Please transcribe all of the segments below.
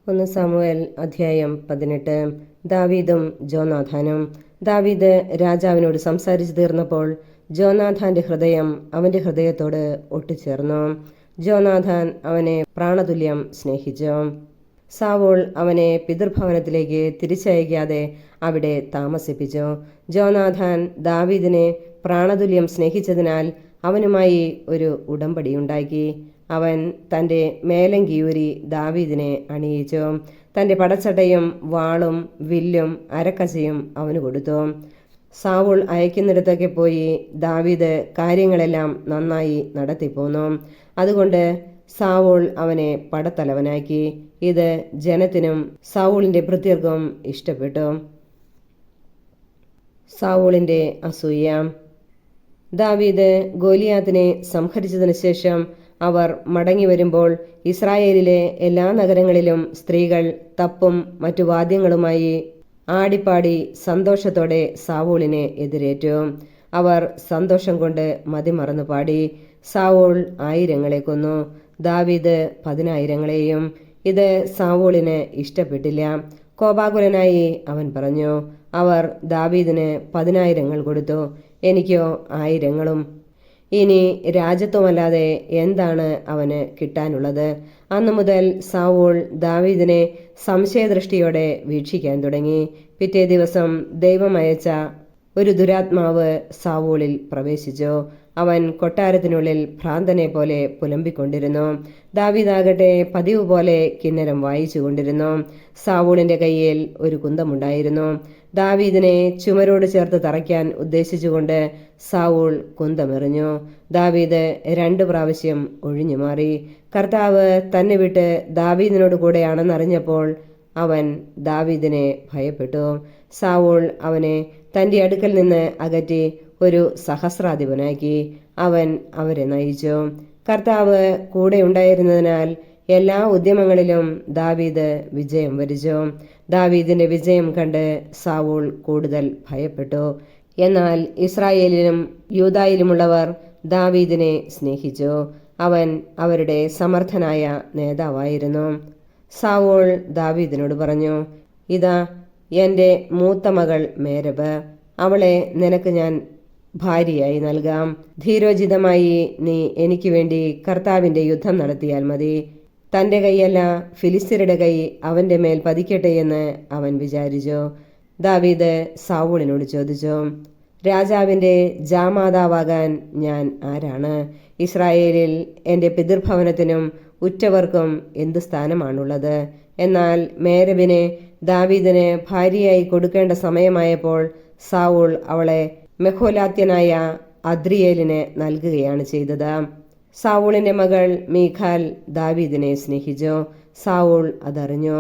1 Samuel അധ്യായം 18. ദാവീദും ജോനാഥാനും. ദാവീദ് രാജാവിനോട് സംസാരിച്ചു തീർന്നപ്പോൾ ജോനാഥാന്റെ ഹൃദയം അവന്റെ ഹൃദയത്തോട് ഒട്ടിച്ചേർന്നു. ജോനാഥാൻ അവനെ പ്രാണതുല്യം സ്നേഹിച്ചു. സാവൂൾ അവനെ പിതൃഭവനത്തിലേക്ക് തിരിച്ചയക്കാതെ അവിടെ താമസിപ്പിച്ചു. ജോനാഥാൻ ദാവീദിനെ പ്രാണതുല്യം സ്നേഹിച്ചതിനാൽ അവനുമായി ഒരു ഉടമ്പടിയുണ്ടാക്കി. അവൻ തൻ്റെ മേലങ്കിയൂരി ദാവീദിനെ അണിയിച്ചു. തൻ്റെ പടച്ചട്ടയും വാളും വില്ലും അരക്കച്ചയും അവന് കൊടുത്തു. സാവൂൾ അയക്കുന്നിടത്തൊക്കെ പോയി ദാവീദ് കാര്യങ്ങളെല്ലാം നന്നായി നടത്തിപ്പോന്നു. അതുകൊണ്ട് സാവൂൾ അവനെ പടത്തലവനാക്കി. ഇത് ജനത്തിനും സാവൂളിൻ്റെ ഭൃത്യർക്കും ഇഷ്ടപ്പെട്ടു. സാവൂളിൻ്റെ അസൂയ. ദാവീദ് ഗോലിയാത്തിനെ സംഹരിച്ചതിനു ശേഷം അവർ മടങ്ങി വരുമ്പോൾ ഇസ്രായേലിലെ എല്ലാ നഗരങ്ങളിലും സ്ത്രീകൾ തപ്പും മറ്റു വാദ്യങ്ങളുമായി ആടിപ്പാടി സന്തോഷത്തോടെ സാവൂളിനെ എതിരേറ്റു. അവർ സന്തോഷം കൊണ്ട് മതിമറന്നു പാടി. സാവൂൾ 1000 കൊന്നു, ദാവീദ് 10,000. ഇത് സാവൂളിന് ഇഷ്ടപ്പെട്ടില്ല. കോപാകുലനായി അവൻ പറഞ്ഞു, അവർ ദാവീദിന് 10,000 കൊടുത്തു, എനിക്കോ 1000. ഇനി രാജ്യത്വമല്ലാതെ എന്താണ് അവന് കിട്ടാനുള്ളത്? അന്നു മുതൽ സാവൂൾ ദാവീദിനെ സംശയദൃഷ്ടിയോടെ വീക്ഷിക്കാൻ തുടങ്ങി. പിറ്റേ ദിവസം ദൈവം അയച്ച ഒരു ദുരാത്മാവ് സാവൂളിൽ പ്രവേശിച്ചു. അവൻ കൊട്ടാരത്തിനുള്ളിൽ ഭ്രാന്തനെ പോലെ പുലമ്പിക്കൊണ്ടിരുന്നു. ദാവീദാകട്ടെ പതിവ് പോലെ കിന്നരം വായിച്ചു കൊണ്ടിരുന്നു. സാവൂളിന്റെ കയ്യിൽ ഒരു കുന്തമുണ്ടായിരുന്നു. ദാവീദിനെ ചുമരോട് ചേർത്ത് തറയ്ക്കാൻ ഉദ്ദേശിച്ചുകൊണ്ട് സാവൂൾ കുന്തമെറിഞ്ഞു. ദാവീദ് 2 പ്രാവശ്യം ഒഴിഞ്ഞു മാറി. കർത്താവ് തന്നെ വിട്ട് ദാവീദിനോട് കൂടെയാണെന്നറിഞ്ഞപ്പോൾ അവൻ ദാവീദിനെ ഭയപ്പെട്ടു. സാവൂൾ അവനെ തന്റെ അടുക്കൽ നിന്ന് അകറ്റി ഒരു സഹസ്രാധിപനാക്കി. അവൻ അവരെ നയിച്ചു. കർത്താവ് കൂടെ ഉണ്ടായിരുന്നതിനാൽ എല്ലാ ഉദ്യമങ്ങളിലും ദാവീദ് വിജയം വരിച്ചു. ദാവീദിന്റെ വിജയം കണ്ട് സാവൂൾ കൂടുതൽ ഭയപ്പെട്ടു. എന്നാൽ ഇസ്രായേലിലും യൂദായിലുമുള്ളവർ ദാവീദിനെ സ്നേഹിച്ചു. അവൻ അവരുടെ സമർത്ഥനായ നേതാവായിരുന്നു. സാവൂൾ ദാവീദിനോട് പറഞ്ഞു, ഇതാ എൻ്റെ മൂത്ത മകൾ മേരബ്, അവളെ നിനക്ക് ഞാൻ ഭാര്യയായി നൽകാം. ധീരോചിതമായി നീ എനിക്ക് വേണ്ടി കർത്താവിന്റെ യുദ്ധം നടത്തിയാൽ മതി. തന്റെ കൈയല്ല, ഫിലിസ്ത്യരുടെ കൈ അവന്റെ മേൽ പതിക്കട്ടെ എന്ന് അവൻ വിചാരിച്ചു. ദാവീദ് സാവൂളിനോട് ചോദിച്ചു, രാജാവിന്റെ ജാമാതാവാകാൻ ഞാൻ ആരാണ്? ഇസ്രായേലിൽ എൻ്റെ പിതൃഭവനത്തിനും ഉറ്റവർക്കും എന്തു സ്ഥാനമാണുള്ളത്? എന്നാൽ മേരബിനെ ദാവീദിന് ഭാര്യയായി കൊടുക്കേണ്ട സമയമായപ്പോൾ സാവൂൾ അവളെ മെഹോലാത്യനായ അദ്രിയേലിന് നൽകുകയാണ് ചെയ്തത്. സാവൂളിന്റെ മകൾ മീഖാൽ ദാവീദിനെ സ്നേഹിച്ചു. സാവൂൾ അതറിഞ്ഞു.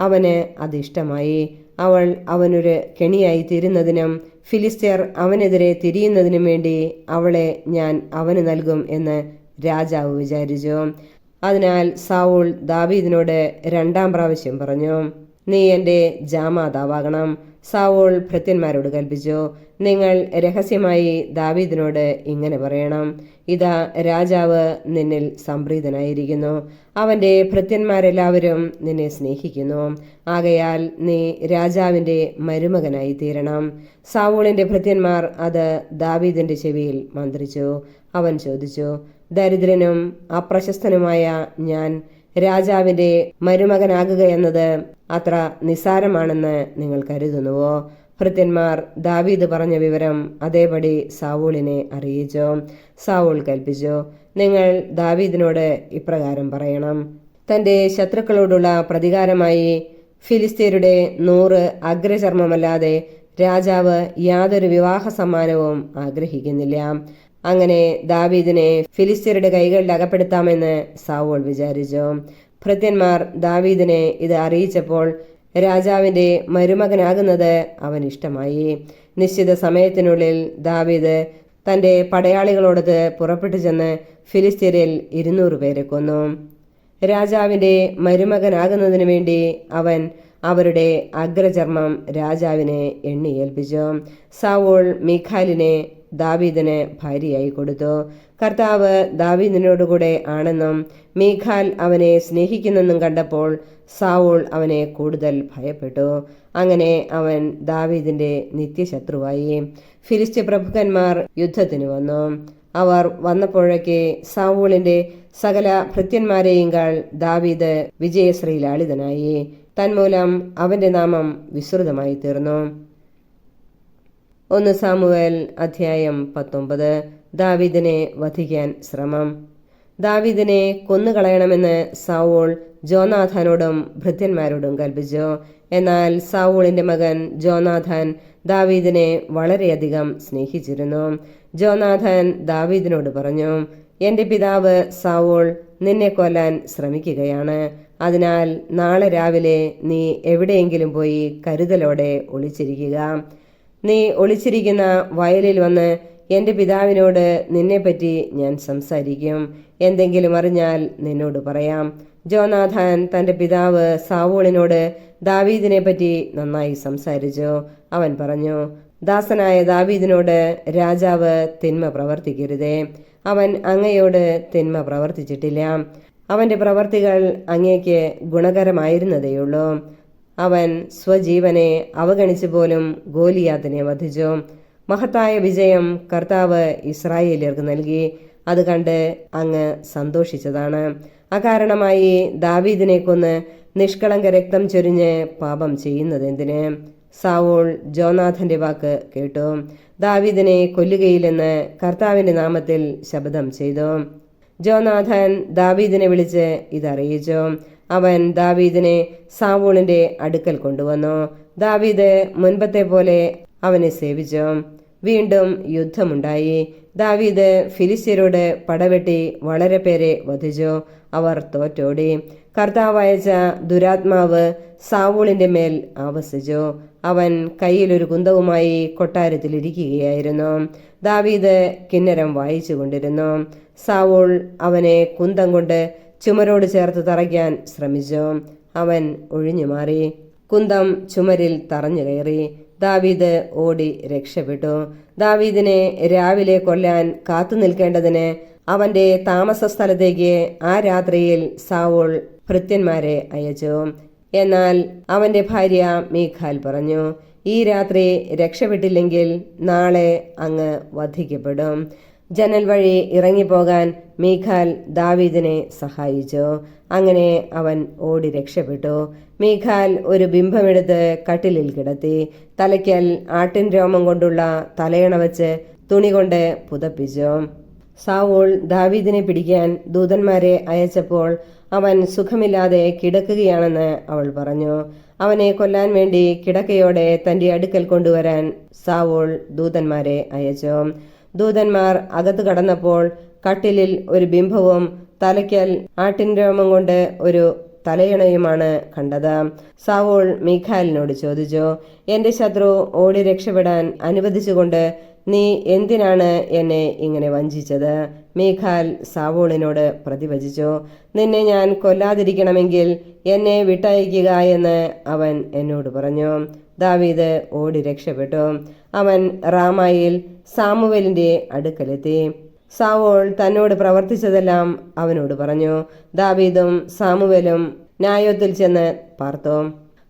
അവന് അതിഷ്ടമായി. അവൾ അവനൊരു കെണിയായി തീരുന്നതിനും ഫിലിസ്ത്യർ അവനെതിരെ തിരിയുന്നതിനും വേണ്ടി അവളെ ഞാൻ അവന് നൽകും എന്ന് രാജാവ് വിചാരിച്ചു. അതിനാൽ സാവൂൾ ദാവീദിനോട് 2 പ്രാവശ്യം പറഞ്ഞു, നീ എൻ്റെ ജാമാതാവാകണം. സാവൂൾ ഭൃത്യന്മാരോട് കൽപ്പിച്ചു, നിങ്ങൾ രഹസ്യമായി ദാവീദിനോട് ഇങ്ങനെ പറയണം, ഇതാ രാജാവ് നിന്നിൽ സംപ്രീതനായിരിക്കുന്നു. അവന്റെ ഭൃത്യന്മാരെല്ലാവരും നിന്നെ സ്നേഹിക്കുന്നു. ആകയാൽ നീ രാജാവിന്റെ മരുമകനായി തീരണം. സാവൂളിന്റെ ഭൃത്യന്മാർ അത് ദാവീദിന്റെ ചെവിയിൽ മന്ത്രിച്ചു. അവൻ ചോദിച്ചു, ദരിദ്രനും അപ്രശസ്തനുമായ ഞാൻ രാജാവിന്റെ മരുമകനാകുക എന്നത് അത്ര നിസ്സാരമാണെന്ന് നിങ്ങൾ കരുതുന്നുവോ? ഭൃത്യന്മാർ ദാവീദ് പറഞ്ഞ വിവരം അതേപടി സാവൂളിനെ അറിയിച്ചു. സാവൂൾ കൽപ്പിച്ചു, നിങ്ങൾ ദാവീദിനോട് ഇപ്രകാരം പറയണം, തന്റെ ശത്രുക്കളോടുള്ള പ്രതികാരമായി ഫിലിസ്ത്യരുടെ 100 അഗ്രചർമ്മമല്ലാതെ രാജാവ് യാതൊരു വിവാഹ സമ്മാനവും ആഗ്രഹിക്കുന്നില്ല. അങ്ങനെ ദാവീദിനെ ഫിലിസ്ത്യരുടെ കൈകളിൽ അകപ്പെടുത്താമെന്ന് സാവൂൾ വിചാരിച്ചു. ഭൃത്യന്മാർ ദാവീദിനെ ഇത് അറിയിച്ചപ്പോൾ രാജാവിന്റെ മരുമകനാകുന്നത് അവൻ ഇഷ്ടമായി. നിശ്ചിത സമയത്തിനുള്ളിൽ ദാവീദ് തന്റെ പടയാളികളോടൊത്ത് പുറപ്പെട്ടു ചെന്ന് ഫിലിസ്ത്യരിൽ 200 പേരെ കൊന്നു. രാജാവിന്റെ മരുമകനാകുന്നതിനു വേണ്ടി അവൻ അവരുടെ അഗ്രചർമ്മം രാജാവിനെ എണ്ണിയേൽപ്പിച്ചു. സാവൂൾ മീഖാലിനെ ദാവീദിന് ഭാര്യയായി കൊടുത്തു. കർത്താവ് ദാവീദിനോടുകൂടെ ആണെന്നും മീഖാൽ അവനെ സ്നേഹിക്കുന്നെന്നും കണ്ടപ്പോൾ സാവൂൾ അവനെ കൂടുതൽ ഭയപ്പെട്ടു. അങ്ങനെ അവൻ ദാവീദിന്റെ നിത്യശത്രുവായി. ഫിലിസ്ത്യ പ്രഭുക്കന്മാർ യുദ്ധത്തിന് വന്നു. അവർ വന്നപ്പോഴൊക്കെ സാവൂളിന്റെ സകല ഭൃത്യന്മാരെയുംകാൾ ദാവീദ് വിജയശ്രീലാളിതനായി. തന്മൂലം അവന്റെ നാമം വിസ്തൃതമായി തീർന്നു. 1 സാമുവേൽ അധ്യായം 19. ദാവീദിനെ വധിക്കാൻ ശ്രമം. ദാവീദിനെ കൊന്നുകളയണമെന്ന് സാവൂൾ ജോനാഥാനോടും ഭൃത്യന്മാരോടും കൽപ്പിച്ചു. എന്നാൽ സാവൂളിന്റെ മകൻ ജോനാഥാൻ ദാവീദിനെ വളരെയധികം സ്നേഹിച്ചിരുന്നു. ജോനാഥാൻ ദാവീദിനോട് പറഞ്ഞു, എന്റെ പിതാവ് സാവൂൾ നിന്നെ കൊല്ലാൻ ശ്രമിക്കുകയാണ്. അതിനാൽ നാളെ രാവിലെ നീ എവിടെയെങ്കിലും പോയി കരുതലോടെ ഒളിച്ചിരിക്കുക. നീ ഒളിച്ചിരിക്കുന്ന വയലിൽ വന്ന് എന്റെ പിതാവിനോട് നിന്നെപ്പറ്റി ഞാൻ സംസാരിക്കും. എന്തെങ്കിലും അറിഞ്ഞാൽ നിന്നോട് പറയാം. ജോനാഥാൻ തന്റെ പിതാവ് സാവൂളിനോട് ദാവീദിനെ പറ്റി നന്നായി സംസാരിച്ചു. അവൻ പറഞ്ഞു, ദാസനായ ദാവീദിനോട് രാജാവ് തിന്മ പ്രവർത്തിക്കരുതേ. അവൻ അങ്ങയോട് തിന്മ പ്രവർത്തിച്ചിട്ടില്ല. അവന്റെ പ്രവർത്തികൾ അങ്ങേക്ക് ഗുണകരമായിരുന്നതേയുള്ളൂ. അവൻ സ്വജീവനെ അവഗണിച്ചു പോലും ഗോലിയാത്തിനെ വധിച്ചു. മഹത്തായ വിജയം കർത്താവ് ഇസ്രായേല്യർക്ക് നൽകി. അത് കണ്ട് അങ്ങ് സന്തോഷിച്ചതാണ്. അകാരണമായി ദാവീദിനെ കൊന്ന് നിഷ്കളങ്ക രക്തം ചൊരിഞ്ഞ് പാപം ചെയ്യുന്നതെന്തിന്? സാവൂൾ ജോനാഥന്റെ വാക്ക് കേട്ടു. ദാവീദിനെ കൊല്ലുകയില്ലെന്ന് കർത്താവിന്റെ നാമത്തിൽ ശപഥം ചെയ്തു. ജോനാഥൻ ദാവീദിനെ വിളിച്ച് ഇതറിയിച്ചു. അവൻ ദാവീദിനെ സാവൂളിന്റെ അടുക്കൽ കൊണ്ടുവന്നു. ദാവീദ് മുൻപത്തെ പോലെ അവനെ സേവിച്ചു. വീണ്ടും യുദ്ധമുണ്ടായി. ദാവീദ് ഫിലിസ്ത്യരോട് പടവെട്ടി വളരെ പേരെ വധിച്ചു. അവർ തോറ്റോടി. കർത്താവ് അയച്ച ദുരാത്മാവ് സാവൂളിന്റെ മേൽ ആവസിച്ചു. അവൻ കയ്യിലൊരു കുന്തവുമായി കൊട്ടാരത്തിലിരിക്കുകയായിരുന്നു. ദാവീദ് കിന്നരം വായിച്ചു കൊണ്ടിരുന്നു. സാവൂൾ അവനെ കുന്തം കൊണ്ട് ചുമരോട് ചേർത്ത് തറയ്ക്കാൻ ശ്രമിച്ചു. അവൻ ഒഴിഞ്ഞുമാറി. കുന്തം ചുമരിൽ തറഞ്ഞു കയറി. ദാവീദ് ഓടി രക്ഷപ്പെട്ടു. ദാവീദിനെ രാവിലെ കൊല്ലാൻ കാത്തു നിൽക്കേണ്ടതിന് അവന്റെ താമസ സ്ഥലത്തേക്ക് ആ രാത്രിയിൽ സാവൂൾ ഭൃത്യന്മാരെ അയച്ചു. എന്നാൽ അവന്റെ ഭാര്യ മീഖാൽ പറഞ്ഞു, ഈ രാത്രി രക്ഷപ്പെട്ടില്ലെങ്കിൽ നാളെ അങ്ങ് വധിക്കപ്പെടും. ജനൽ വഴി ഇറങ്ങിപ്പോകാൻ മീഖാൽ ദാവീദിനെ സഹായിച്ചു. അങ്ങനെ അവൻ ഓടി രക്ഷപ്പെട്ടു. മീഖാൽ ഒരു ബിംബമെടുത്ത് കട്ടിലിൽ കിടത്തി. തലയ്ക്കൽ ആട്ടിൻ രോമം കൊണ്ടുള്ള തലയണ വെച്ച് തുണി കൊണ്ട് പുതപ്പിച്ചു. സാവൂൾ ദാവീദിനെ പിടിക്കാൻ ദൂതന്മാരെ അയച്ചപ്പോൾ അവൻ സുഖമില്ലാതെ കിടക്കുകയാണെന്ന് അവൾ പറഞ്ഞു. അവനെ കൊല്ലാൻ വേണ്ടി കിടക്കയോടെ തന്റെ അടുക്കൽ കൊണ്ടുവരാൻ സാവൂൾ ദൂതന്മാരെ അയച്ചു. ദൂതന്മാർ അകത്ത് കടന്നപ്പോൾ കട്ടിലിൽ ഒരു ബിംബവും തലയ്ക്കൽ ആട്ടിൻ രോമം കൊണ്ട് ഒരു തലയണയുമാണ് കണ്ടത്. സാവൂൾ മീഖാലിനോട് ചോദിച്ചു, എന്റെ ശത്രു ഓടി രക്ഷപ്പെടാൻ അനുവദിച്ചുകൊണ്ട് നീ എന്തിനാണ് എന്നെ ഇങ്ങനെ വഞ്ചിച്ചത്? മീഖാൽ സാവൂളിനോട് പ്രതിവചിച്ചു, നിന്നെ ഞാൻ കൊല്ലാതിരിക്കണമെങ്കിൽ എന്നെ വിട്ടയക്കുക എന്ന് അവൻ എന്നോട് പറഞ്ഞു. ദാവീദ് ഓടി രക്ഷപ്പെട്ടു. അവൻ റാമായിൽ സാമുവേലിന്റെ അടുക്കലെത്തി. സാവൂൾ തന്നോട് പ്രവർത്തിച്ചതെല്ലാം അവനോട് പറഞ്ഞു. ദാവീദും സാമുവേലും നായോത്തിൽ ചെന്ന് പാർത്തു.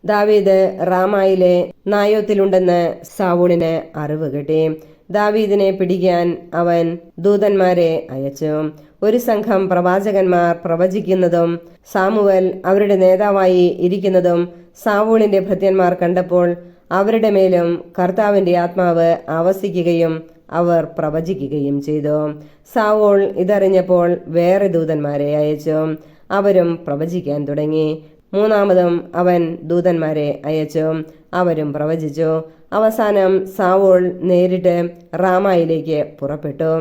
ദാവീദ് റാമായിലെ നായോത്തിലുണ്ടെന്ന് സാവൂളിന് അറിവ് കിട്ടി. ദാവീദിനെ പിടിക്കാൻ അവൻ ദൂതന്മാരെ അയച്ചു. ഒരു സംഘം പ്രവാചകന്മാർ പ്രവചിക്കുന്നതും സാമുവേൽ അവരുടെ നേതാവായി ഇരിക്കുന്നതും സാവൂളിന്റെ ഭൃത്യന്മാർ കണ്ടപ്പോൾ അവരുടെ മേലും കർത്താവിന്റെ ആത്മാവ് ആവസിക്കുകയും അവർ പ്രവചിക്കുകയും ചെയ്തു. സാവൂൾ ഇതറിഞ്ഞപ്പോൾ വേറെ ദൂതന്മാരെ അയച്ചു. അവരും പ്രവചിക്കാൻ തുടങ്ങി. മൂന്നാമതും അവൻ ദൂതന്മാരെ അയച്ചു. അവരും പ്രവചിച്ചു. അവസാനം സാവൂൾ നേരിട്ട് റാമായിലേക്ക് പുറപ്പെട്ടു.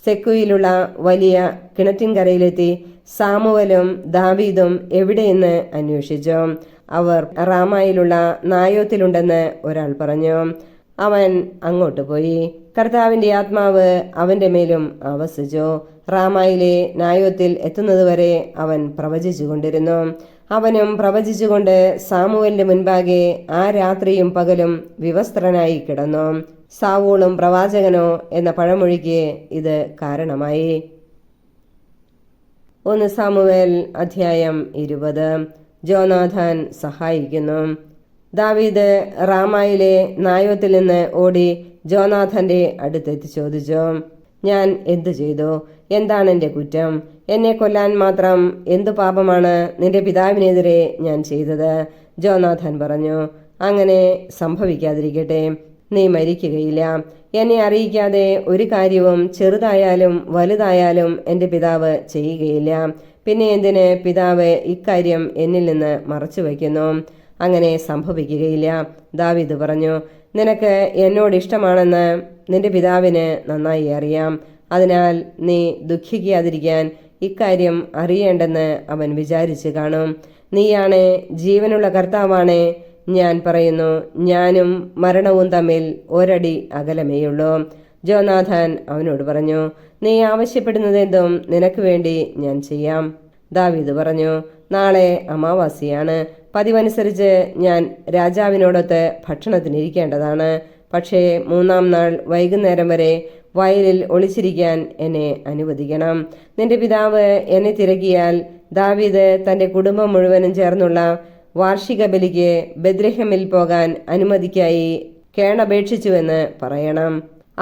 സെക്കുയിലുള്ള വലിയ കിണറ്റിൻകരയിലെത്തി സാമുവേലും ദാവീദും എവിടെയെന്ന് അന്വേഷിച്ചു. അവർ റാമായിലുള്ള നായോത്തിലുണ്ടെന്ന് ഒരാൾ പറഞ്ഞു. അവൻ അങ്ങോട്ട് പോയി. കർത്താവിന്റെ ആത്മാവ് അവന്റെ മേലും ആവസിച്ചു. റാമായിലെ നായോത്തിൽ എത്തുന്നതുവരെ അവൻ പ്രവചിച്ചു കൊണ്ടിരുന്നു. അവനും പ്രവചിച്ചുകൊണ്ട് സാമുവേലിന്റെ മുൻപാകെ ആ രാത്രിയും പകലും വിവസ്ത്രനായി കിടന്നു. സാവൂളും പ്രവാചകനോ എന്ന പഴമൊഴിക്ക് ഇത് കാരണമായി. 1 സാമുവേൽ അധ്യായം 20. ജോനാഥാൻ സഹായിക്കുന്നു. ദാവീദ് റാമായിലെ നായോത്തിൽ നിന്ന് ഓടി ജോനാഥാന്റെ അടുത്തെത്തി ചോദിച്ചു, ഞാൻ എന്തു ചെയ്തു? എന്താണ് എൻ്റെ കുറ്റം? എന്നെ കൊല്ലാൻ മാത്രം എന്തു പാപമാണ് നിന്റെ പിതാവിനെതിരെ ഞാൻ ചെയ്തത്? ജോനാഥാൻ പറഞ്ഞു, അങ്ങനെ സംഭവിക്കാതിരിക്കട്ടെ. നീ മരിക്കുകയില്ല. എന്നെ അറിയിക്കാതെ ഒരു കാര്യവും ചെറുതായാലും വലുതായാലും എൻ്റെ പിതാവ് ചെയ്യുകയില്ല. പിന്നെ എന്തിന് പിതാവ് ഇക്കാര്യം എന്നിൽ നിന്ന് മറച്ചു വയ്ക്കുന്നു? അങ്ങനെ സംഭവിക്കുകയില്ല. ദാവീദ് പറഞ്ഞു, നിനക്ക് എന്നോട് ഇഷ്ടമാണെന്ന് നിന്റെ പിതാവിന് നന്നായി അറിയാം. അതിനാൽ നീ ദുഃഖിക്കാതിരിക്കാൻ ഇക്കാര്യം അറിയേണ്ടെന്ന് അവൻ വിചാരിച്ചു കാണും. നീയാണ് ജീവനുള്ള കർത്താവാണ്. ഞാൻ പറയുന്നു, ഞാനും മരണവും തമ്മിൽ ഒരടി അകലമേയുള്ളൂ. ജോനാഥാൻ അവനോട് പറഞ്ഞു, നീ ആവശ്യപ്പെടുന്നതെന്തും നിനക്ക് വേണ്ടി ഞാൻ ചെയ്യാം. ദാവീദ് പറഞ്ഞു, നാളെ അമാവാസിയാണ്. പതിവനുസരിച്ച് ഞാൻ രാജാവിനോടൊത്ത് ഭക്ഷണത്തിനിരിക്കേണ്ടതാണ്. പക്ഷേ 3-ാം നാൾ വൈകുന്നേരം വരെ വയലിൽ ഒളിച്ചിരിക്കാൻ എന്നെ അനുവദിക്കണം. നിന്റെ പിതാവ് എന്നെ തിരക്കിയാൽ ദാവീദ് തന്റെ കുടുംബം മുഴുവനും ചേർന്നുള്ള വാർഷിക ബലിക്ക് ബെത്ലഹേമിൽ പോകാൻ അനുമതിക്കായി കേണപേക്ഷിച്ചുവെന്ന് പറയണം.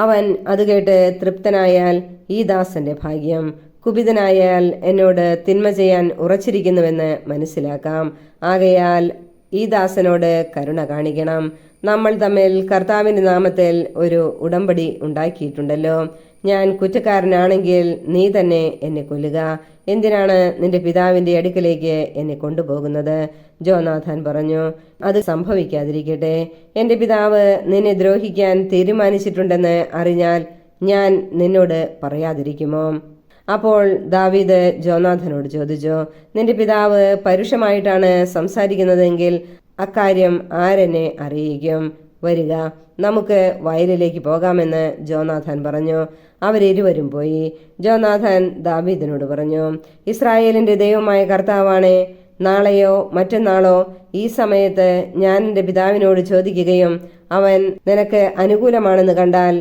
അവൻ അത് കേട്ട് തൃപ്തനായാൽ ഈ ദാസന്റെ ഭാഗ്യം, കുപിതനായാൽ എന്നോട് തിന്മ ചെയ്യാൻ ഉറച്ചിരിക്കുന്നുവെന്ന് മനസ്സിലാക്കാം. ആകയാൽ ഈ ദാസനോട് കരുണ കാണിക്കണം. നമ്മൾ തമ്മിൽ കർത്താവിന്റെ നാമത്തിൽ ഒരു ഉടമ്പടി ഉണ്ടാക്കിയിട്ടുണ്ടല്ലോ. ഞാൻ കുറ്റക്കാരനാണെങ്കിൽ നീ തന്നെ എന്നെ കൊല്ലുക. എന്തിനാണ് നിന്റെ പിതാവിന്റെ അടുക്കലേക്ക് എന്നെ കൊണ്ടുപോകുന്നത്? ജോനാഥാൻ പറഞ്ഞു, അത് സംഭവിക്കാതിരിക്കട്ടെ. എന്റെ പിതാവ് നിന്നെ ദ്രോഹിക്കാൻ തീരുമാനിച്ചിട്ടുണ്ടെന്ന് അറിഞ്ഞാൽ ഞാൻ നിന്നോട് പറയാതിരിക്കുമോ? അപ്പോൾ ദാവീദ് ജോനാഥാനോട് ചോദിച്ചു, നിന്റെ പിതാവ് പരുഷമായിട്ടാണ് സംസാരിക്കുന്നതെങ്കിൽ അക്കാര്യം ആരെന്നെ അറിയിക്കും? വരിക, നമുക്ക് വയലിലേക്ക് പോകാമെന്ന് ജോനാഥാൻ പറഞ്ഞു. അവരിരുവരും പോയി. ജോനാഥാൻ ദാവീദിനോട് പറഞ്ഞു, ഇസ്രായേലിന്റെ ദൈവമായ കർത്താവാണ്. നാളെയോ മറ്റന്നാളോ ഈ സമയത്ത് ഞാൻ എൻ്റെ പിതാവിനോട് ചോദിക്കുകയും അവൻ നിനക്ക് അനുകൂലമാണെന്ന് കണ്ടാൽ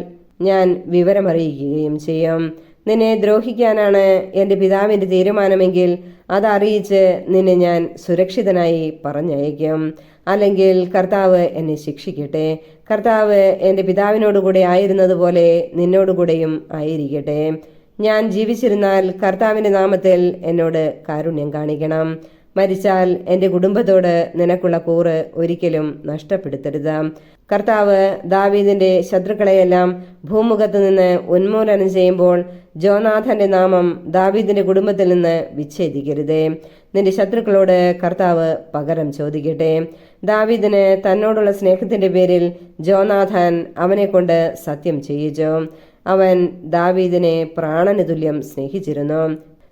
ഞാൻ വിവരമറിയിക്കുകയും ചെയ്യും. നിന്നെ ദ്രോഹിക്കാനാണ് എൻ്റെ പിതാവിൻ്റെ തീരുമാനമെങ്കിൽ അതറിയിച്ച് നിന്നെ ഞാൻ സുരക്ഷിതനായി പറഞ്ഞയക്കും. അല്ലെങ്കിൽ കർത്താവ് എന്നെ ശിക്ഷിക്കട്ടെ. കർത്താവ് എൻ്റെ പിതാവിനോടുകൂടെ ആയിരുന്നതുപോലെ നിന്നോടുകൂടെയും ആയിരിക്കട്ടെ. ഞാൻ ജീവിച്ചിരുന്നാൽ കർത്താവിൻ്റെ നാമത്തിൽ എന്നോട് കാരുണ്യം കാണിക്കണം. മരിച്ചാൽ എൻ്റെ കുടുംബത്തോട് നിനക്കുള്ള കൂറ് ഒരിക്കലും നഷ്ടപ്പെടുത്തരുത്. കർത്താവ് ദാവീദിന്റെ ശത്രുക്കളെയെല്ലാം ഭൂമുഖത്ത് നിന്ന് ഉന്മൂലനം ചെയ്യുമ്പോൾ ജോനാഥാന്റെ നാമം ദാവീദിന്റെ കുടുംബത്തിൽ നിന്ന് വിച്ഛേദിക്കരുതേ. നിന്റെ ശത്രുക്കളോട് കർത്താവ് പകരം ചോദിക്കട്ടെ. ദാവീദിന് തന്നോടുള്ള സ്നേഹത്തിന്റെ പേരിൽ ജോനാഥാൻ അവനെ കൊണ്ട് സത്യം ചെയ്യിച്ചു. അവൻ ദാവീദിനെ പ്രാണന് തുല്യം സ്നേഹിച്ചിരുന്നു.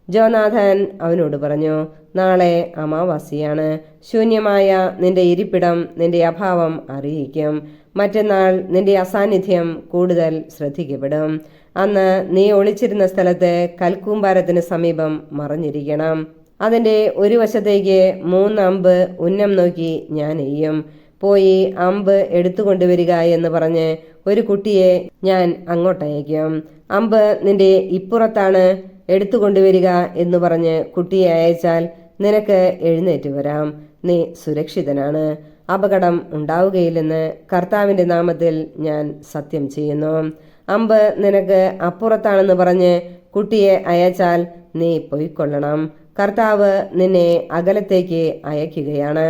ജോനാഥാൻ അവനോട് പറഞ്ഞു, നാളെ അമാവാസിയാണ്. ശൂന്യമായ നിന്റെ ഇരിപ്പിടം നിന്റെ അഭാവം അറിയിക്കും. മറ്റന്നാൾ നിന്റെ അസാന്നിധ്യം കൂടുതൽ ശ്രദ്ധിക്കപ്പെടും. അന്ന് നീ ഒളിച്ചിരുന്ന സ്ഥലത്ത് കൽക്കൂമ്പാരത്തിന് സമീപം മറഞ്ഞിരിക്കണം. അതിന്റെ ഒരു വശത്തേക്ക് 3 അമ്പ് ഉന്നം നോക്കി ഞാൻ എയ്യും. പോയി അമ്പ് എടുത്തുകൊണ്ടുവരിക എന്ന് പറഞ്ഞ് ഒരു കുട്ടിയെ ഞാൻ അങ്ങോട്ടയക്കും. അമ്പ് നിന്റെ ഇപ്പുറത്താണ്, എടുത്തുകൊണ്ടുവരിക എന്ന് പറഞ്ഞ് കുട്ടിയെ അയച്ചാൽ നിനക്ക് എഴുന്നേറ്റ് വരാം. നീ സുരക്ഷിതനാണ്. അപകടം ഉണ്ടാവുകയില്ലെന്ന് കർത്താവിന്റെ നാമത്തിൽ ഞാൻ സത്യം ചെയ്യുന്നു. അമ്പ് നിനക്ക് അപ്പുറത്താണെന്ന് പറഞ്ഞ് കുട്ടിയെ അയച്ചാൽ നീ പൊയ്ക്കൊള്ളണം. കർത്താവ് നിന്നെ അകലത്തേക്ക് അയക്കുകയാണ്.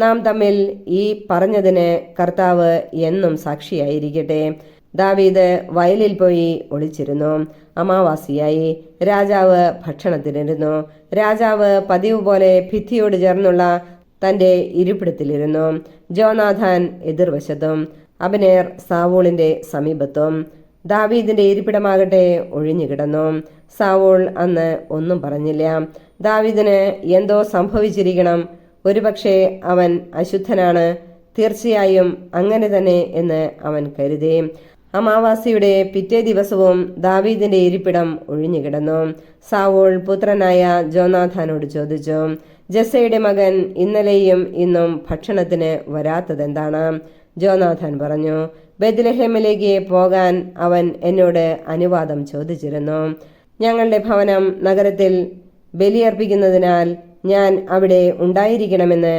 നാം തമ്മിൽ ഈ പറഞ്ഞതിന് കർത്താവ് എന്നും സാക്ഷിയായിരിക്കട്ടെ. ദാവീദ് വയലിൽ പോയി ഒളിച്ചിരുന്നു. അമാവാസിയായി. രാജാവ് ഭക്ഷണത്തിനിരുന്നു. രാജാവ് പതിവ് പോലെ ഭിത്തിയോട് ചേർന്നുള്ള തന്റെ ഇരിപ്പിടത്തിലിരുന്നു. ജോനാഥാൻ എതിർവശത്തും അബ്നേർ സാവൂളിന്റെ സമീപത്തും. ദാവീദിന്റെ ഇരിപ്പിടമാകട്ടെ ഒഴിഞ്ഞുകിടന്നു. സാവൂൾ അന്ന് ഒന്നും പറഞ്ഞില്ല. ദാവീദിന് എന്തോ സംഭവിച്ചിരിക്കണം. ഒരുപക്ഷെ അവൻ അശുദ്ധനാണ്. തീർച്ചയായും അങ്ങനെ തന്നെ എന്ന് അവൻ കരുതി. അമാവാസിയുടെ പിറ്റേ ദിവസവും ദാവീദിന്റെ ഇരിപ്പിടം ഒഴിഞ്ഞുകിടന്നു. സാവൂൾ പുത്രനായ ജോനാഥാനോട് ചോദിച്ചു, ജസ്സയുടെ മകൻ ഇന്നലെയും ഇന്നും ഭക്ഷണത്തിന് വരാത്തതെന്താണ്? ജോനാഥാൻ പറഞ്ഞു, ബെത്ലഹേമിലേക്ക് പോകാൻ അവൻ എന്നോട് അനുവാദം ചോദിച്ചിരുന്നു. ഞങ്ങളുടെ ഭവനം നഗരത്തിൽ ബലിയർപ്പിക്കുന്നതിനാൽ ഞാൻ അവിടെ ഉണ്ടായിരിക്കണമെന്ന്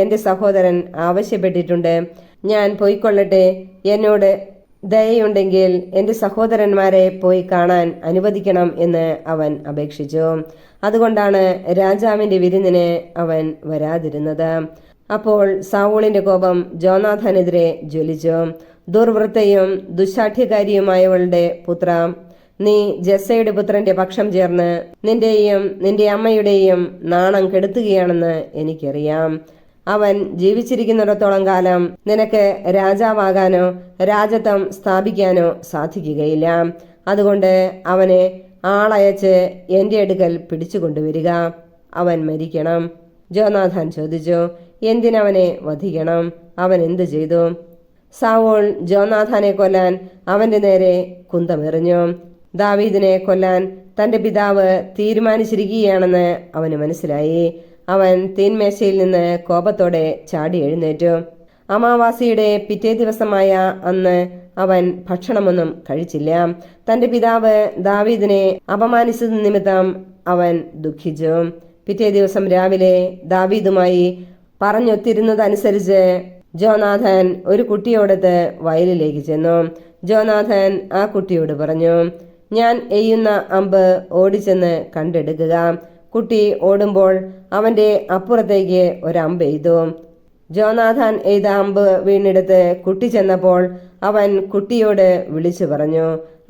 എന്റെ സഹോദരൻ ആവശ്യപ്പെട്ടിട്ടുണ്ട്. ഞാൻ പോയിക്കൊള്ളട്ടെ. എന്നോട് ദയയുണ്ടെങ്കിൽ എന്റെ സഹോദരന്മാരെ പോയി കാണാൻ അനുവദിക്കണം എന്ന് അവൻ അപേക്ഷിച്ചു. അതുകൊണ്ടാണ് രാജാവിന്റെ വിരുന്നിന് അവൻ വരാതിരുന്നത്. അപ്പോൾ സാവൂളിന്റെ കോപം ജോനാഥാനെതിരെ ജ്വലിച്ചു. ദുർവൃത്തയും ദുശാഠ്യകാരിയുമായവളുടെ പുത്ര, നീ ജസ്സയുടെ പുത്രന്റെ പക്ഷം ചേർന്ന് നിന്റെയും നിന്റെ അമ്മയുടെയും നാണം കെടുത്തുകയാണെന്ന് എനിക്കറിയാം. അവൻ ജീവിച്ചിരിക്കുന്നിടത്തോളം കാലം നിനക്ക് രാജാവാകാനോ രാജത്വം സ്ഥാപിക്കാനോ സാധിക്കുകയില്ല. അതുകൊണ്ട് അവനെ ആളയച്ച് എന്റെ അടുക്കൽ പിടിച്ചുകൊണ്ടുവരിക. അവൻ മരിക്കണം. ജോനാഥാൻ ചോദിച്ചു, എന്തിനവനെ വധിക്കണം? അവൻ എന്തു ചെയ്തു? സാവൂൾ ജോനാഥാനെ കൊല്ലാൻ അവന്റെ നേരെ കുന്തമെറിഞ്ഞു. ദാവീദിനെ കൊല്ലാൻ തന്റെ പിതാവ് തീരുമാനിച്ചിരിക്കുകയാണെന്ന് അവന് മനസ്സിലായി. അവൻ തീന്മേശയിൽ നിന്ന് കോപത്തോടെ ചാടി എഴുന്നേറ്റു. അമാവാസിയുടെ പിറ്റേ ദിവസമായ അന്ന് അവൻ ഭക്ഷണമൊന്നും കഴിച്ചില്ല. തന്റെ പിതാവ് ദാവീദിനെ അപമാനിച്ചത് നിമിത്തം അവൻ ദുഃഖിച്ചു. പിറ്റേ ദിവസം രാവിലെ ദാവീദുമായി പറഞ്ഞൊത്തിരുന്നതനുസരിച്ച് ജോനാഥാൻ ഒരു കുട്ടിയോടൊത്ത് വയലിലേക്ക് ചെന്നു. ജോനാഥാൻ ആ കുട്ടിയോട് പറഞ്ഞു, ഞാൻ എയ്യുന്ന അമ്പ് ഓടിച്ചെന്ന് കണ്ടെടുക്കുക. കുട്ടി ഓടുമ്പോൾ അവന്റെ അപ്പുറത്തേക്ക് ഒരമ്പ് എയ്തു. ജോനാഥാൻ എയ്ത അമ്പ് വീണെടുത്ത് കുട്ടി ചെന്നപ്പോൾ അവൻ കുട്ടിയോട് വിളിച്ചു പറഞ്ഞു,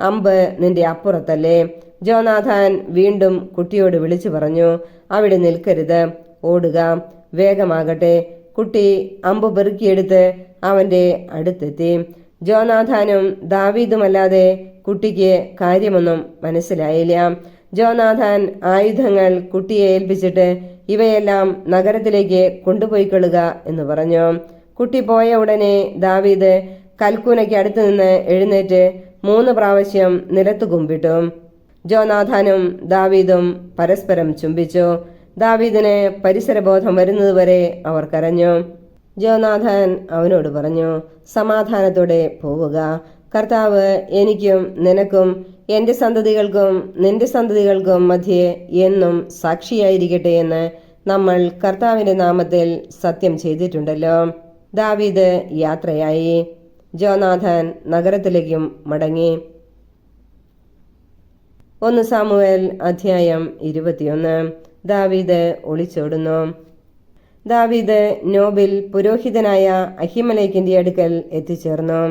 അമ്പ് നിന്റെ അപ്പുറത്തല്ലേ? ജോനാഥാൻ വീണ്ടും കുട്ടിയോട് വിളിച്ചു പറഞ്ഞു, അവിടെ നിൽക്കരുത്, ഓടുക, വേഗമാകട്ടെ. കുട്ടി അമ്പ് പെറുക്കിയെടുത്ത് അവന്റെ അടുത്തെത്തി. ജോനാഥാനും ദാവീദുമല്ലാതെ കുട്ടിക്ക് കാര്യമൊന്നും മനസ്സിലായില്ല. ജോനാഥാൻ ആയുധങ്ങൾ കുട്ടിയെ ഏൽപ്പിച്ചിട്ട് ഇവയെല്ലാം നഗരത്തിലേക്ക് കൊണ്ടുപോയിക്കൊള്ളുക എന്ന് പറഞ്ഞു. കുട്ടി പോയ ഉടനെ ദാവീദ് കൽക്കൂനയ്ക്ക് അടുത്ത് നിന്ന് എഴുന്നേറ്റ് 3 പ്രാവശ്യം നിലത്തു കുമ്പിട്ടു. ജോനാഥാനും ദാവീദും പരസ്പരം ചുംബിച്ചു. ദാവീദിന് പരിസരബോധം വരുന്നതുവരെ അവർ കരഞ്ഞു. ജോനാഥാൻ അവനോട് പറഞ്ഞു, സമാധാനത്തോടെ പോവുക. കർത്താവ് എനിക്കും നിനക്കും എന്റെ സന്തതികൾക്കും നിന്റെ സന്തതികൾക്കും മധ്യേ എന്നും സാക്ഷിയായിരിക്കട്ടെ എന്ന് നമ്മൾ കർത്താവിന്റെ നാമത്തിൽ സത്യം ചെയ്തിട്ടുണ്ടല്ലോ. ദാവീദ് യാത്രയായി. ജോനാഥാൻ നഗരത്തിലേക്കും മടങ്ങി. 1 സാമുവേൽ അധ്യായം 21. ദാവീദ് ഒളിച്ചോടുന്നു. ദാവീദ് നോബിൽ പുരോഹിതനായ അഹിമലേക്കിന്റെ അടുക്കൽ എത്തിച്ചേർന്നു.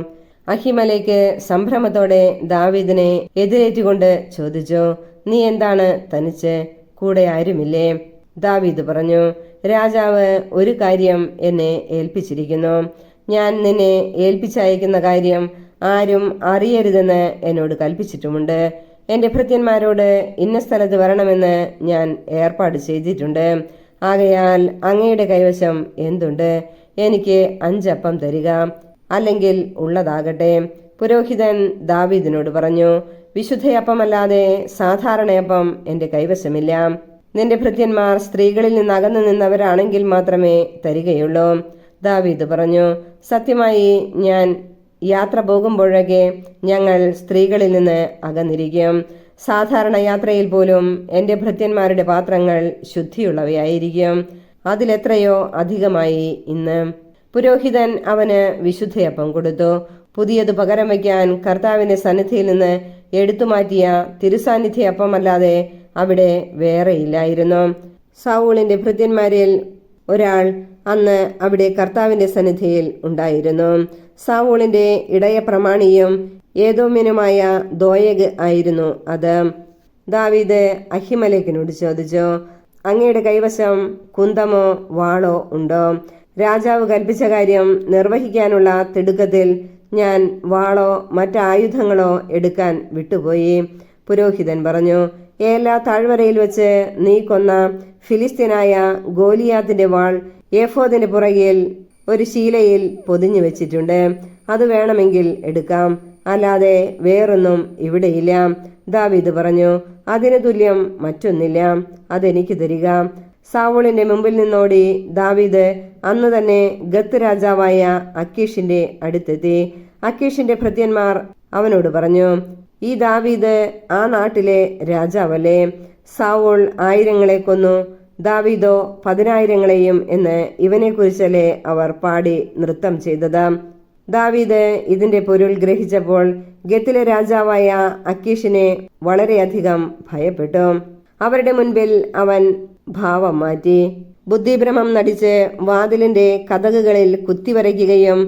അഹിമലേക്ക് സംഭ്രമത്തോടെ ദാവീദിനെ എതിരേറ്റുകൊണ്ട് ചോദിച്ചു, നീ എന്താണ് തനിച്ച്? കൂടെ ആരുമില്ലേ? ദാവീദ് പറഞ്ഞു, രാജാവ് ഒരു കാര്യം എന്നെ ഏൽപ്പിച്ചിരിക്കുന്നു. ഞാൻ നിന്നെ ഏൽപ്പിച്ചയക്കുന്ന കാര്യം ആരും അറിയരുതെന്ന് എന്നോട് കൽപ്പിച്ചിട്ടുമുണ്ട്. എന്റെ ഭൃത്യന്മാരോട് ഇന്ന സ്ഥലത്ത് വരണമെന്ന് ഞാൻ ഏർപ്പാട് ചെയ്തിട്ടുണ്ട്. ആകയാൽ അങ്ങയുടെ കൈവശം എന്തുണ്ട്? എനിക്ക് 5 അപ്പം തരിക, അല്ലെങ്കിൽ ഉള്ളതാകട്ടെ. പുരോഹിതൻ ദാവീദിനോട് പറഞ്ഞു, വിശുദ്ധയപ്പമല്ലാതെ സാധാരണയപ്പം എന്റെ കൈവശമില്ല. നിന്റെ ഭൃത്യന്മാർ സ്ത്രീകളിൽ നിന്ന് അകന്നു നിന്നവരാണെങ്കിൽ മാത്രമേ തരികയുള്ളൂ. ദാവീദ് പറഞ്ഞു, സത്യമായി ഞാൻ യാത്ര പോകുമ്പോഴൊക്കെ ഞങ്ങൾ സ്ത്രീകളിൽ നിന്ന് അകന്നിരിക്കും. സാധാരണ യാത്രയിൽ പോലും എന്റെ ഭൃത്യന്മാരുടെ പാത്രങ്ങൾ ശുദ്ധിയുള്ളവയായിരിക്കും. അതിലെത്രയോ അധികമായി ഇന്ന്. പുരോഹിതൻ അവന് വിശുദ്ധയപ്പം കൊടുത്തു. പുതിയത് പകരം വയ്ക്കാൻ കർത്താവിന്റെ സന്നിധിയിൽ നിന്ന് എടുത്തുമാറ്റിയ തിരുസാന്നിധ്യയപ്പമല്ലാതെ അവിടെ വേറെയില്ലായിരുന്നു. സാവൂളിന്റെ ഭൃത്യന്മാരിൽ ഒരാൾ അന്ന് അവിടെ കർത്താവിന്റെ സന്നിധിയിൽ ഉണ്ടായിരുന്നു. സാവൂളിന്റെ ഇടയ പ്രമാണിയും ഏദോമ്യനുമായ ദോയഗ് ആയിരുന്നു അത്. ദാവീദ് അഹിമലേക്കിനോട് ചോദിച്ചു, അങ്ങയുടെ കൈവശം കുന്തമോ വാളോ ഉണ്ടോ? രാജാവ് കൽപ്പിച്ച കാര്യം നിർവഹിക്കാനുള്ള തിടുക്കത്തിൽ ഞാൻ വാളോ മറ്റായുധങ്ങളോ എടുക്കാൻ വിട്ടുപോയി. പുരോഹിതൻ പറഞ്ഞു, ഏലാ താഴ്വരയിൽ വെച്ച് നീ കൊന്ന ഫിലിസ്തീനായ ഗോലിയാത്തിന്റെ വാൾ ഏഫോദിന്റെ പുറകിൽ ഒരു ശീലയിൽ പൊതിഞ്ഞു വെച്ചിട്ടുണ്ട്. അത് വേണമെങ്കിൽ എടുക്കാം, അല്ലാതെ വേറൊന്നും ഇവിടെയില്ല. ദാവീദ് പറഞ്ഞു, അതിന് തുല്യം മറ്റൊന്നില്ല, അതെനിക്ക് തരിക. സാവൂളിന്റെ മുമ്പിൽ നിന്നോടി ദാവീദ് അന്ന് തന്നെ ഗത്ത് രാജാവായ അക്കീഷിന്റെ അടുത്തെത്തി. അക്കീഷിന്റെ ഭൃത്യന്മാർ അവനോട് പറഞ്ഞു, ഈ ദാവീദ് ആ നാട്ടിലെ രാജാവല്ലേ? സാവൂൾ 1000 കൊന്നു, ദാവീദോ 10,000 എന്ന് ഇവനെക്കുറിച്ചല്ലേ അവർ പാടി നൃത്തം ചെയ്തത്. ദാവീദ് ഇതിന്റെ പൊരുൾ ഗ്രഹിച്ചപ്പോൾ ഗത്തിലെ രാജാവായ അക്കീഷിനെ വളരെയധികം ഭയപ്പെട്ടു. അവരുടെ മുൻപിൽ അവൻ ഭാവം മാറ്റി ബുദ്ധിഭ്രമം നടിച്ച് വാതിലിന്റെ കതകുകളിൽ കുത്തിവരയ്ക്കുകയും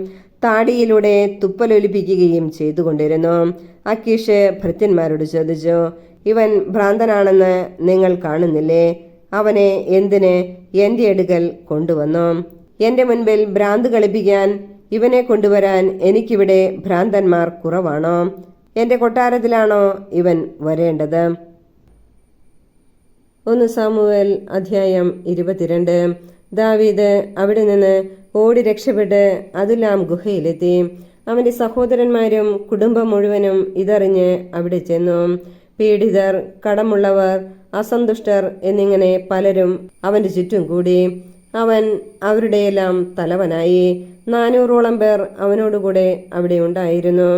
താടിയിലൂടെ തുപ്പലൊലിപ്പിക്കുകയും ചെയ്തുകൊണ്ടിരുന്നു. അക്കീഷ് ഭൃത്യന്മാരോട് ചോദിച്ചു, ഇവൻ ഭ്രാന്തനാണെന്ന് നിങ്ങൾ കാണുന്നില്ലേ? അവനെ എന്തിന് എന്റെ അടുക്കൽ കൊണ്ടുവന്നു? എന്റെ മുൻപിൽ ഭ്രാന്ത് കളിപ്പിക്കാൻ ഇവനെ കൊണ്ടുവരാൻ എനിക്കിവിടെ ഭ്രാന്തന്മാർ കുറവാണോ? എന്റെ കൊട്ടാരത്തിലാണോ ഇവൻ വരേണ്ടത്? 1 സാമുവേൽ അധ്യായം 22. ദാവീദ് അവിടെ നിന്ന് ഓടി രക്ഷപ്പെട്ട് അദുല്ലാം ഗുഹയിലെത്തി. അവന്റെ സഹോദരന്മാരും കുടുംബം മുഴുവനും ഇതറിഞ്ഞ് അവിടെ ചെന്നു. പീഡിതർ, കടമുള്ളവർ, അസന്തുഷ്ടർ എന്നിങ്ങനെ പലരും അവന്റെ ചുറ്റും കൂടി. അവൻ അവരുടെയെല്ലാം തലവനായി. 400ഓളം പേർ അവനോടുകൂടെ അവിടെ ഉണ്ടായിരുന്നു.